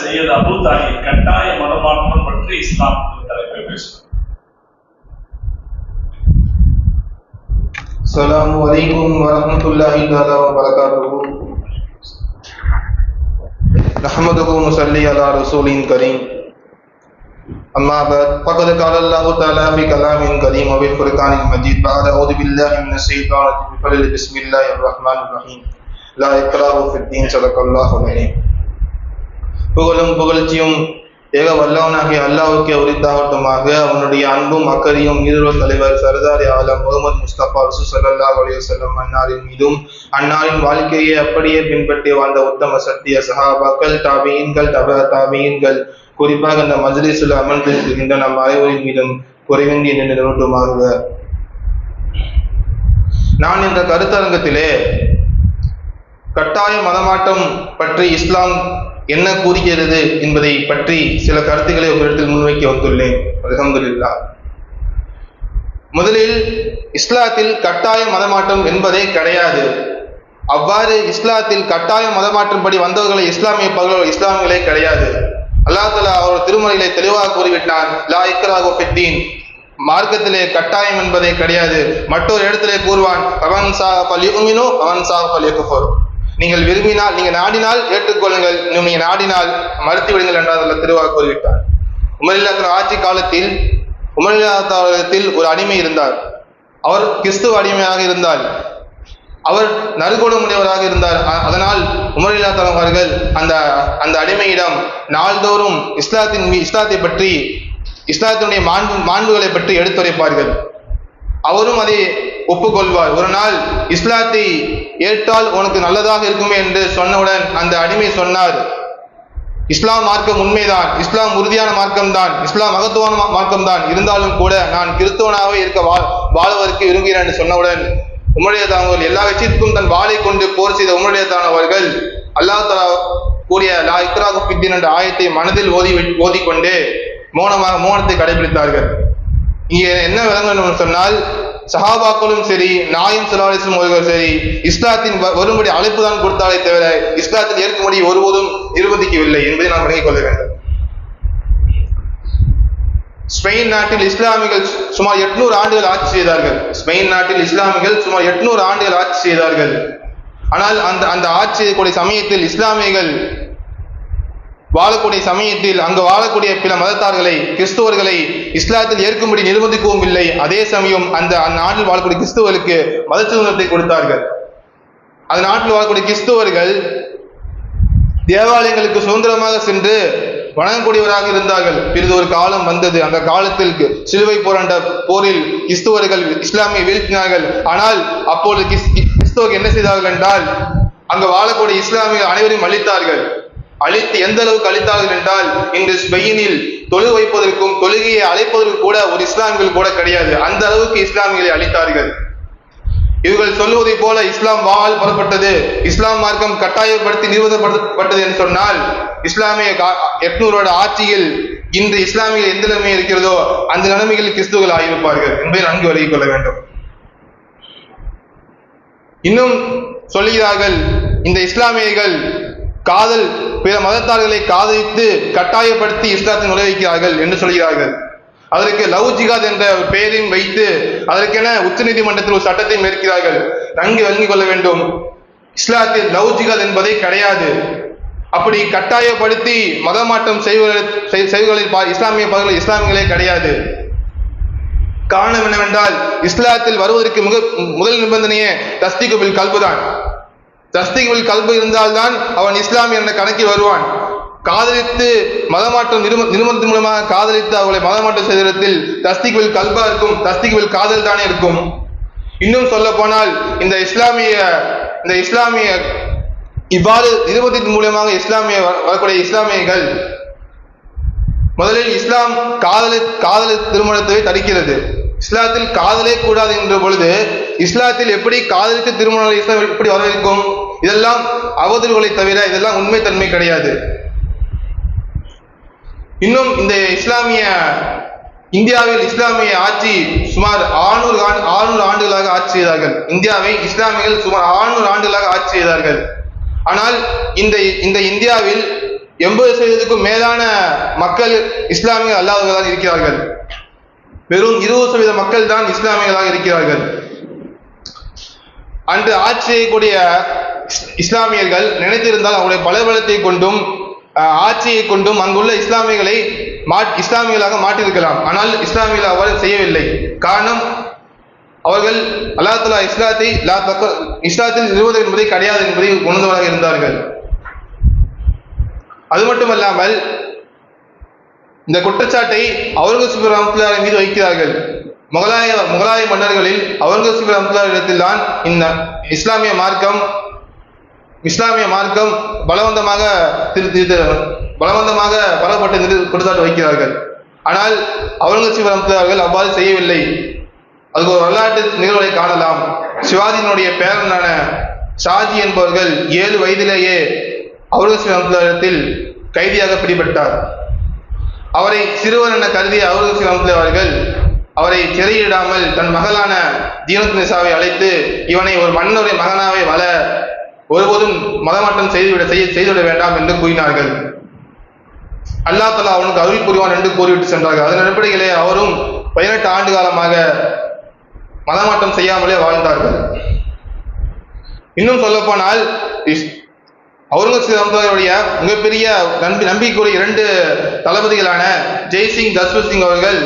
சையத் அபு தாஹிர் கட்டாய மதமாற்றம் பற்றி இஸ்லாம் தலைப்பை பேசுகிறார். அஸ்ஸலாமு அலைக்கும் வரஹ்மத்துல்லாஹி தஆலா வ பரகாத்துஹு. நஹ்மதுஹு வ நுஸல்லி அலா ரசூலின் கரீம். அம்மா பஅத். ஃபகத் قال الله تعالى في كلام كريم وبالقرآن المجيد بعد أعوذ بالله من الشيطان الرجيم بسم الله الرحمن الرحيم لا إكراه في الدين صدق الله العظيم. புகழும் புகழ்ச்சியும் ஏக வல்லவனாகிய அல்லாஹ்வுக்கே உரித்தாகட்டுமாக. அவனுடைய அன்பும் அக்கறையும் ஈருலக தலைவர் சர்தார் ஆலம் முஹம்மது முஸ்தபா ரசூல் ஸல்லல்லாஹு அலைஹி வஸல்லம் அன்னாரின் மீதும் அன்னாரின் வாழ்க்கையை அப்படியே பின்பற்றி வாழ்ந்த உத்தம சத்திய சஹாபாக்கள், தாபீன்கள், தபஅ தாபீன்கள், குறிப்பாக இந்த மஜ்லிஸில் அமர்ந்திருக்கின்ற நம் அனைவரின் மீதும் குறைவின்றி நின்று நிறுவட்டுமாக. நான் இந்த கருத்தரங்கத்திலே கட்டாய மதமாற்றம் பற்றி இஸ்லாம் என்ன கூறுகிறது என்பதை பற்றி சில கருத்துக்களை உங்களிடத்தில் முன்வைக்க வந்துள்ளேன். அல்ஹம்துலில்லாஹ். முதலில் இஸ்லாத்தில் கட்டாய மதமாற்றம் என்பதே கிடையாது. அவ்வாறு இஸ்லாத்தில் கட்டாய மதமாற்றம் படி வந்தவர்களை இஸ்லாமியர்களே கிடையாது. அல்லாஹ் தஆலா அவர் திருமறையிலே தெளிவாக கூறிவிட்டான், லா இக்ராஹ ஃபித்தீன், மார்க்கத்திலே கட்டாயம் என்பதே கிடையாது. மற்றொரு இடத்திலே கூறுவான், அவன் சா ஃபல்யுமினு அவன் சா ஃபல்யக்ஃபுர், நீங்கள் விரும்பினால், நீங்கள் நாடினால் ஏற்றுக்கொள்ளுங்கள், நீங்கள் நாடினால் மறுத்து விடுங்கள் என்று அல்லாஹ் தெளிவாக கூறிவிட்டார். உமர் ஆட்சி காலத்தில் உமர் ஒரு அடிமை இருந்தார். அவர் கிறிஸ்துவ அடிமையாக இருந்தார். அவர் நறுகுணமுடையவராக இருந்தார். அதனால் உமர் அவர்கள் அந்த அடிமையிடம் நாள்தோறும் இஸ்லாத்தை பற்றி, இஸ்லாத்தினுடைய மாண்புகளை பற்றி எடுத்துரைப்பார்கள். அவரும் அதை ஒப்புக்கொள்வார். ஒரு நாள் இஸ்லாத்தை ஏற்றால் உனக்கு நல்லதாக இருக்குமே என்று சொன்னவுடன் அந்த அடிமை சொன்னார், இஸ்லாம் மார்க்கம் உண்மைதான், இஸ்லாம் உறுதியான மார்க்கம்தான், இஸ்லாம் மகத்துவமான மார்க்கம்தான், இருந்தாலும் கூட நான் கிறிஸ்தவனாகவே இருக்க வாழ்வதற்கு விரும்புகிறேன் என்று சொன்னவுடன் உமருடையதானவர்கள் எல்லா விஷயத்துக்கும் தன் வாளை கொண்டு போர் செய்த உமருடையதானவர்கள் அல்லாஹ் தஆலா கூறிய லா இக்ராஹ ஃபித்தீன் என்ற ஆயத்தை மனதில் ஓதிக்கொண்டு மௌனத்தை கடைபிடித்தார்கள். இங்கே என்ன விளங்கணும் சொன்னால், சஹாபாக்களும் சரி, நாயம் ஸல்லல்லாஹு அலைஹி வஸல்லம் அவர்கள் சரி, இஸ்லாத்தின் வரும்படி அழைப்பு தான் கொடுத்தாலே தவிர இஸ்லாத்தில் ஏற்கும்படி ஒருபோதும் நிர்பந்திக்கவில்லை என்பதை நாம் விளங்கிக் கொள்ள வேண்டும். ஸ்பெயின் நாட்டில் இஸ்லாமிகள் சுமார் 800 ஆண்டுகள் ஆட்சி செய்தார்கள். ஸ்பெயின் நாட்டில் இஸ்லாமிகள் சுமார் 800 ஆண்டுகள் ஆட்சி செய்தார்கள். ஆனால் அந்த ஆட்சி செய்யக்கூடிய சமயத்தில் இஸ்லாமியர்கள் வாழக்கூடிய சமயத்தில் அங்கு வாழக்கூடிய பிற மதத்தார்களை, கிறிஸ்துவர்களை இஸ்லாத்தில் ஏற்கும்படி நிர்பந்திக்கவும் இல்லை. அதே சமயம் அந்த நாட்டில் வாழக்கூடிய கிறிஸ்துவர்களுக்கு மத சுதந்திரத்தை கொடுத்தார்கள். அந்த நாட்டில் வாழக்கூடிய கிறிஸ்துவர்கள் தேவாலயங்களுக்கு சுதந்திரமாக சென்று வணங்கக்கூடியவராக இருந்தார்கள். பிறகு ஒரு காலம் வந்தது. அந்த காலத்தில் சிலுவை போராண்ட போரில் கிறிஸ்துவர்கள் இஸ்லாமியை வீழ்த்தினார்கள். ஆனால் அப்பொழுது கிறிஸ்துவர்கள் என்ன செய்தார்கள் என்றால், அங்கு வாழக்கூடிய இஸ்லாமியர்கள் அனைவரையும் அழித்தார்கள். அழித்து எந்த அளவுக்கு அழித்தார்கள் என்றால், இன்று ஸ்பெயினில் தொழு வைப்பதற்கும் தொழுகையை அழைப்பதற்கும் கூட ஒரு இஸ்லாமியர்கள் கூட கிடையாது. அந்த அளவுக்கு இஸ்லாமியர்களை அழித்தார்கள். இவர்கள் சொல்லுவதை போல இஸ்லாம் வாழால் புறப்பட்டது, இஸ்லாம் மார்க்கம் கட்டாயப்படுத்தி நிறுவனப்படுத்தப்பட்டது என்று சொன்னால், இஸ்லாமிய 800 ஆட்சியில் இன்று இஸ்லாமியர்கள் எந்த நிலைமை இருக்கிறதோ அந்த நிலைமைகளில் கிறிஸ்துவர்கள் ஆகியிருப்பார்கள் என்பதை நன்கு விளங்கிக் கொள்ள வேண்டும். இன்னும் சொல்கிறார்கள், இந்த இஸ்லாமியர்கள் பிற மதத்தார்களை காதலித்து கட்டாயப்படுத்தி இஸ்லாத்தில் நுழைவிக்கிறார்கள் என்று சொல்கிறார்கள். அதற்கு லவ் ஜிகாத் என்ற பெயரையும் வைத்து அதற்கென உச்ச நீதிமன்றத்தில் ஒரு சட்டத்தையும் இருக்கிறார்கள். நன்கு விளங்கிக் கொள்ள வேண்டும், இஸ்லாத்தில் லவ் ஜிகாத் என்பதை கிடையாது. அப்படி கட்டாயப்படுத்தி மதமாற்றம் செய்வர்களில் இஸ்லாமியர்களே கிடையாது. காரணம் என்னவென்றால், இஸ்லாத்தில் வருவதற்கு முதல் நிபந்தனையே தஸ்தீக் பில் கல்பு தான். தஸ்தீக் பில் கல்பு இருந்தால்தான் அவன் இஸ்லாமிய என்ற கணக்கில் வருவான். காதலித்து மதமாற்றம் நிறுவனத்தின் மூலமாக காதலித்து அவர்களை மதமாற்றம் செய்தத்தில் தஸ்தீக் பில் கல்பா இருக்கும், தஸ்தீக் பில் காதல் தானே இருக்கும். இன்னும் சொல்ல போனால் இந்த இஸ்லாமிய இவ்வாறு நிறுவனத்தின் மூலமாக வரக்கூடிய இஸ்லாமியர்கள் முதலில் இஸ்லாம் காதல் திருமணத்தை தடுக்கிறது. இஸ்லாத்தில் காதலே கூடாது என்ற பொழுது இஸ்லாத்தில் எப்படி காதலித்து திருமணம் இஸ்லாம் எப்படி வரவேற்கும்? இதெல்லாம் அவதூறுகளை தவிர இதெல்லாம் உண்மை தன்மை கிடையாது. இன்னும் இந்த இந்தியாவில் இஸ்லாமிய ஆட்சி சுமார் 600 ஆண்டுகளாக ஆட்சி செய்தார்கள். இந்தியாவை இஸ்லாமியர்கள் சுமார் 600 ஆண்டுகளாக ஆட்சி செய்தார்கள். ஆனால் இந்த இந்தியாவில் 80% மேலான மக்கள் இஸ்லாமியர்கள் அல்லாதவர்களாக இருக்கிறார்கள். வெறும் 20% மக்கள் தான் இஸ்லாமியர்களாக இருக்கிறார்கள். அன்று ஆட்சி செய்யக்கூடிய இஸ்லாமியர்கள் நினைத்திருந்தால் அவருடைய பலபலத்தை கொண்டும் ஆட்சியை கொண்டும் அங்குள்ள இஸ்லாமியர்களை இஸ்லாமியர்களாக மாற்றியிருக்கலாம். ஆனால் இஸ்லாமியர்கள் அவ்வாறு செய்யவில்லை. காரணம், அவர்கள் அல்லாஹ் தஆலா இஸ்லாத்தில் நிறுவுவது என்பதை கிடையாது என்பதை உணர்ந்தவராக இருந்தார்கள். அது மட்டுமல்லாமல் இந்த குற்றச்சாட்டை அவுரங்கசீப் ரஹ்மத்துல்லாஹி மீது வைக்கிறார்கள். முகலாய மன்னர்களில் அவுரங்கசீப் ரஹ்மத்துல்லாஹி இடத்தில் தான் இந்த இஸ்லாமிய மார்க்கம் பலவந்தமாக பரவப்பட்டு குற்றச்சாட்டு வைக்கிறார்கள். ஆனால் அவுரங்கசீப் ரஹ்மத்துல்லாஹி அவர்கள் அவ்வாறு செய்யவில்லை. அதுக்கு ஒரு வரலாற்று நிகழ்வுகளை காணலாம். சிவாஜியினுடைய பேரனான ஷாஜி என்பவர்கள் 7 வயதிலேயே அவுரங்கசீப் ரஹ்மத்துல்லாஹி இடத்தில் கைதியாக பிடிபட்டார். அவரை சிறுவன் என கருதிய அவுரங்கசீப் ரஹ்மத்துல்லாஹி அவர்கள் அவரை சிறையிடாமல் தன் மகளான ஜீனத் நிசாவை அழைத்து, இவனை ஒரு மன்னருடைய மகனாவே வள, ஒருபோதும் மதமாற்றம் செய்துவிட வேண்டாம் என்று கூறினார்கள். அல்லாஹ் தஆலா அவனுக்கு அருள் புரிவான் என்று கூறிவிட்டு சென்றார்கள். அதன் அடிப்படையிலே அவரும் 18 ஆண்டு காலமாக மதமாற்றம் செய்யாமலே வாழ்ந்தார்கள். இன்னும் சொல்ல போனால் அவுரங்கசீப் ரஹ்மத்துல்லாஹியுடைய மிகப்பெரிய நம்பிக்கையுடைய 2 தளபதிகளான ஜெய்சிங், தஸ்வந்த் சிங் அவர்கள்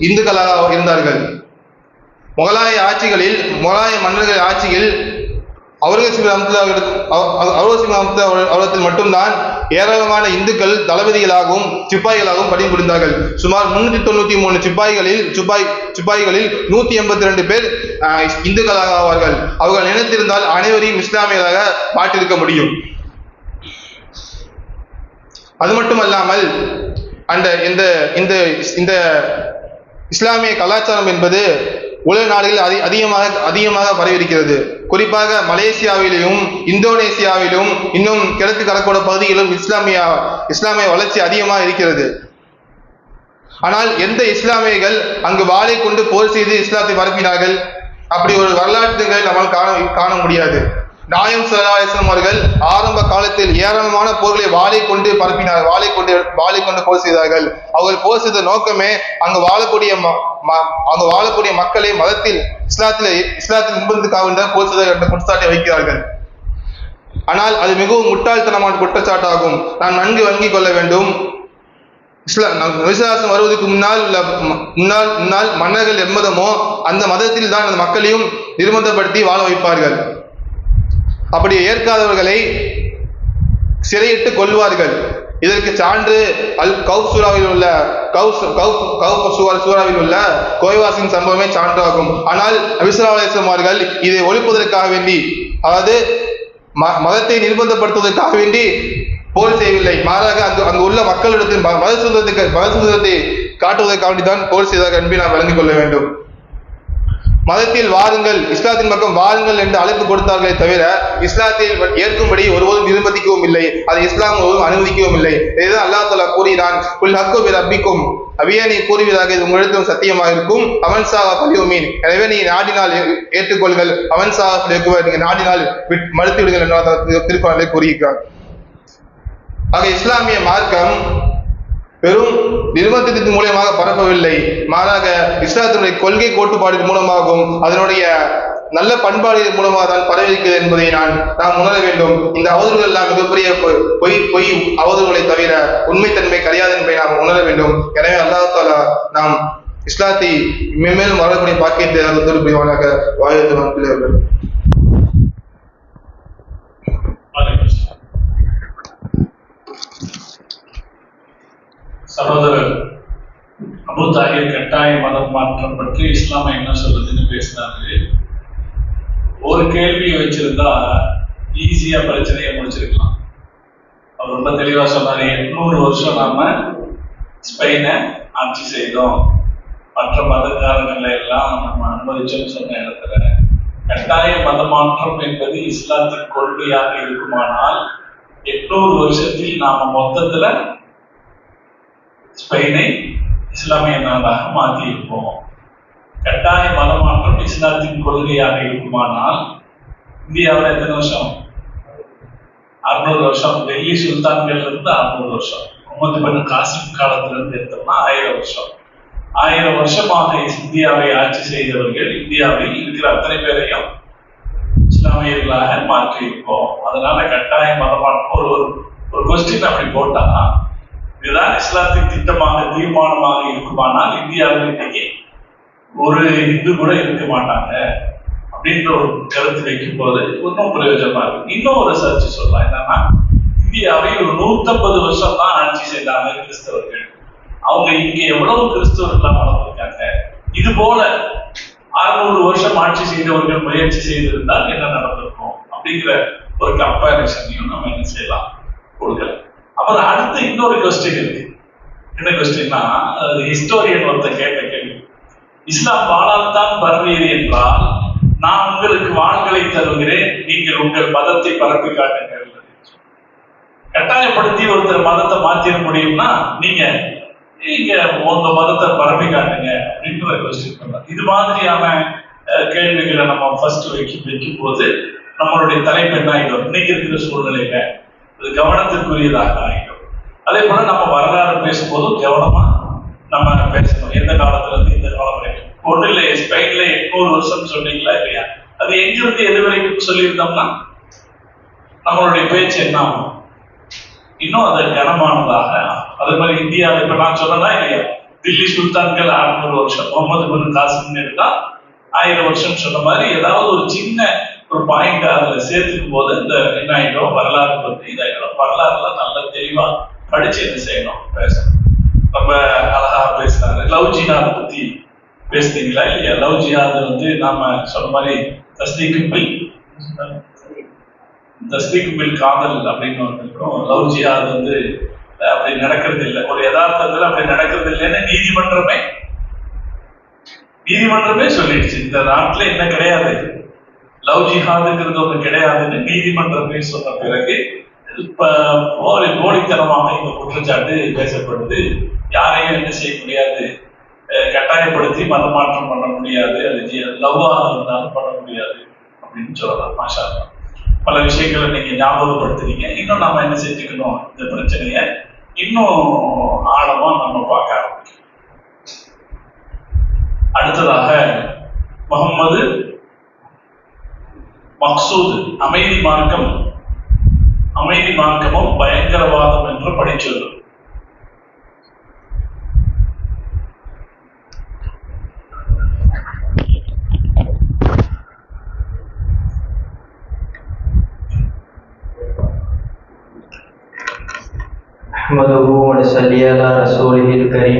இந்துக்களாக இருந்தார்கள். முகலாய மன்னர்கள் ஆட்சியில் அவுரங்கசீப் ரஹ்மத்துல்லாஹி அவரிடத்தில் மட்டும்தான் ஏராளமான இந்துக்கள் தளபதிகளாகவும் சிப்பாய்களாகவும் பணிபுரிந்தார்கள். சுமார் 393 சிப்பாய்களில் 182 பேர் இந்துக்களாக ஆவார்கள். அவர்கள் நினைத்திருந்தால் அனைவரையும் இஸ்லாமியர்களாக மாற்றிருக்க முடியும். அது மட்டுமல்லாமல் இந்த இஸ்லாமிய கலாச்சாரம் என்பது உலக நாடுகளில் அதிகமாக பரவியிருக்கிறது. குறிப்பாக மலேசியாவிலும் இந்தோனேசியாவிலும் இன்னும் கிழக்கு கடற்கரை பகுதிகளிலும் இஸ்லாமிய வளர்ச்சி அதிகமாக இருக்கிறது. ஆனால் எந்த இஸ்லாமியர்கள் அங்கு வாளை கொண்டு போர் செய்து இஸ்லாத்தை பரப்பினார்கள்? அப்படி ஒரு வரலாற்றுகளை நம்மால் காண முடியாது. நாயம் ஸல்லல்லாஹு அலைஹி வஸல்லம் அவர்கள் ஆரம்ப காலத்தில் ஏராளமான போர்களை வாளை கொண்டு பரப்பினார், வாளை கொண்டு போர் செய்தார்கள். அவர்கள் போர் செய்த நோக்கமே அங்கு வாழக்கூடிய மக்களை மதத்தில் இஸ்லாத்தில் நிபந்தத்துக்காக போர் செய்தார்கள் என்ற குற்றச்சாட்டை வைக்கிறார்கள். ஆனால் அது மிகவும் முட்டாள்தனமான குற்றச்சாட்டாகும். நாம் நன்கு வழங்கிக் கொள்ள வேண்டும். விசுவாசம் வருவதற்கு முன்னால் மன்னர்கள் எம்மதமோ அந்த மதத்தில் தான் அந்த மக்களையும் நிர்பந்தப்படுத்தி வாழ வைப்பார்கள். அப்படி ஏற்காதவர்களை சிறையிட்டு கொள்வார்கள். இதற்கு சான்று கௌஃப் சூறாவில் உள்ள கோய்வாசின் சம்பவமே சான்றாகும். ஆனால் நபி ஸல்லல்லாஹு அலைஹி வஸல்லம் அவர்கள் இதை ஒழிப்பதற்காக வேண்டி, அதாவது மதத்தை நிர்பந்தப்படுத்துவதற்காக வேண்டி போர் செய்யவில்லை. மாறாக அங்கு உள்ள மக்களிடத்தில் மத சுதந்திரத்தை காட்டுவதற்காக வேண்டிதான் போர் செய்தார்கள் என்பதை நாம் விளங்கிக் கொள்ள வேண்டும். மதத்தில் வாருங்கள், இஸ்லாத்தின் பக்கம் வாருங்கள் என்று அழைப்பு கொடுத்தார்களே தவிர இஸ்லாத்தில் ஏற்கும்படி ஒருபோதும் நிர்பந்திக்கவும் இல்லை, அதை இஸ்லாம் ஒருவரும் அனுமதிக்கவும் இல்லை. இதுதான் அல்லாஹ் தஆலா கூறினான், குல் ஹக்கு பி ரப்பிக்கும், அபியே நீ கூறுவதாக இது உங்களிடத்திலும் சத்தியமாக இருக்கும், அவன் சாஹா ஃபல்யுமீன், எனவே நீ நாடினால் ஏற்றுக்கொள்கள், அவன் சாஹா ஃபல்யக்ஃபுர், நீங்க நாடினால் மறுத்து விடுங்கள் என்று திருக்குர்ஆனிலே கூறுகிறார். ஆக இஸ்லாமிய மார்க்கம் பெரும் நிர்பந்தத்தின் மூலமாக பரப்பவில்லை, மாறாக இஸ்லாத்தினுடைய கொள்கை கோட்பாடு மூலமாகவும் அதனுடைய நல்ல பண்பாடுகள் மூலமாக தான் பரவிருக்கிறது என்பதை நாம் உணர வேண்டும். இந்த அவதூறுகள் எல்லாம் மிகப்பெரிய பொய் அவதூறுகளை தவிர உண்மைத்தன்மை கிடையாது என்பதை நாம் உணர வேண்டும். எனவே அல்லாஹ் தஆலா நாம் இஸ்லாத்தை மேலும் வரக்கூடிய பாக்கியத்தை புரிவானாக. வாழ்த்துக்கள். சகோதரர் அபூ தாஹிர் கட்டாய மதம் மாற்றம் பற்றி இஸ்லாம் என்ன சொல்றதுன்னு பேசினாரு. ஒரு கேள்வியை வச்சிருந்தா ஈஸியா பிரச்சனையை முடிச்சிருக்கலாம். அவர் ரொம்ப தெளிவா சொன்னாரு, 800 வருஷம் நாம ஸ்பெயினை ஆட்சி செய்தோம், மற்ற மதக்காரங்களை எல்லாம் நம்ம அனுமதிச்சோம்னு சொன்ன இடத்துல கட்டாய மதமாற்றம் என்பது இஸ்லாத்தின் கொள்கையாக இருக்குமானால் 800 வருஷத்தில் நாம மொத்தத்துல ஸ்பெயினை இஸ்லாமிய நாடாக மாற்றி இருப்போம். கட்டாய மதமாற்றம் இஸ்லாத்தின் கொள்கையாக இருக்குமானால் இந்தியாவில் எத்தனை வருஷம்? 600 வருஷம். டெல்லி சுல்தான்கள் இருந்து 600 வருஷம். முகமது பின் காசிம் காலத்துல இருந்து எடுத்தோம்னா 1000 வருஷம். 1000 வருஷமாக இந்தியாவை ஆட்சி செய்தவர்கள் இந்தியாவில் இருக்கிற அத்தனை பேரையும் இஸ்லாமியர்களாக மாற்றி இருக்கோம். அதனால கட்டாய மதமாற்றம் ஒரு கொஸ்டின் அப்படி போட்டா, இதுதான் இஸ்லாத்தின் திட்டமாக தீர்மானமாக இருக்குமானால் இந்தியாவில் இன்னைக்கு ஒரு இந்து கூட இருக்க மாட்டாங்க அப்படின்ற ஒரு கருத்து வைக்கும் போது இன்னும் பிரயோஜனமா இருக்கு. இன்னும் ஒரு சர்ச்சை சொல்லலாம். என்னன்னா, இந்தியாவை ஒரு 150 வருஷம் தான் ஆட்சி செய்தாங்க கிறிஸ்தவர்கள். அவங்க இங்க எவ்வளவு கிறிஸ்தவர்கள் வளர்ந்துருக்காங்க. இது போல 600 வருஷம் ஆட்சி செய்தவர்கள் முயற்சி செய்திருந்தால் என்ன நடந்திருக்கும் அப்படிங்கிற ஒரு கம்பேரிசனையும் நம்ம என்ன செய்யலாம், கொடுக்கல. அப்புறம் அடுத்து இன்னொரு கொஸ்டின் இருக்கு. என்ன கொஸ்டின்னா, ஹிஸ்டோரியன் ஒருத்தர் கேட்ட கேள்வி, இஸ்லாம் வாழால் தான் பரவியது என்றால் நான் உங்களுக்கு வாள்களை தருகிறேன், நீங்கள் உங்கள் மதத்தை பரப்பி காட்டுங்கள். கட்டாயப்படுத்தி ஒருத்தர் மதத்தை மாத்திர முடியும்னா நீங்க உங்க மதத்தை பரப்பி காட்டுங்க அப்படின்ற கொஸ்டின் பண்ணலாம். இது மாதிரியான கேள்விகளை நம்ம ஃபர்ஸ்ட் வைக்கும் போது நம்மளுடைய தலைப்பு என்ன ஆகிடும், இன்னைக்கு இருக்கிற சூழ்நிலையில இது கவனத்திற்குரியதாக ஆகிடும். அதே போல நம்ம வரலாறு பேசும்போதும் கவனமா நம்ம பேசணும். எந்த காலத்துல இருந்து இந்த காலம் வரைக்கும். ஒன்றும் இல்லை, ஸ்பெயின்ல 800 வருஷம் சொன்னீங்களா இல்லையா, அது எங்கிருந்து எது வரைக்கும் சொல்லியிருந்தோம்னா நம்மளுடைய பேச்சு என்ன ஆகும், இன்னும் அது கனமானதாக. அதே மாதிரி இந்தியாவில் இப்ப நான் சொன்னா இல்லையா, தில்லி சுல்தான்கள் 600 வருஷம், முகமது பின் காசிம் எடுத்தா 1000 வருஷம் சொன்ன மாதிரி ஏதாவது ஒரு சின்ன ஒரு பாயிண்ட் அதுல சேர்த்துக்கும் போது இந்த என்ன ஆகிடும், வரலாறு பற்றி இதாகிடும். வரலாறுலாம் நல்லா தெளிவா படிச்சு என்ன செய்யணும், பேசணும். ரொம்ப அழகா பேசினாரு. லவ் ஜிஹாத் பத்தி பேசுறீங்களா இல்லையா? லவ் ஜிஹாத் நாம சொன்ன மாதிரி தஸ்தீக் பில் காதல் அப்படின்னு வந்துருக்கோம். லவ் ஜிஹாத் அப்படி நடக்கிறது இல்லை. ஒரு யதார்த்தத்துல அப்படி நடக்கிறது இல்லைன்னு நீதிமன்றமே சொல்லிடுச்சு. இந்த நாட்டுல என்ன கிடையாது, லவ் ஜிஹாதுங்கிறது ஒண்ணு கிடையாதுன்னு நீதிமன்றமே சொன்ன பிறகு இப்ப போலித்தனமாக இந்த குற்றச்சாட்டு பேசப்படுது. யாரையும் என்ன செய்ய முடியாது, கட்டாயப்படுத்தி மதமாற்றம் பண்ண முடியாது, அது லவ்வாக இருந்தாலும் பண்ண முடியாது அப்படின்னு சொல்லலாம். மாஷா அல்லாஹ். பல விஷயங்களை நீங்க ஞாபகப்படுத்துறீங்க. இன்னும் நம்ம என்ன செஞ்சுக்கணும், இந்த பிரச்சனைய இன்னும் ஆழமா நம்ம பார்க்க ஆரம்பிக்கணும். அடுத்ததாக முகம்மது மக்சூத் அமைதி மார்க்கமும் பயங்கரவாதம் என்று படிச்சொல்லு. அஹ்மதுஹு வ ஸல்லி அலா ரசூலிஹில் கரீம்.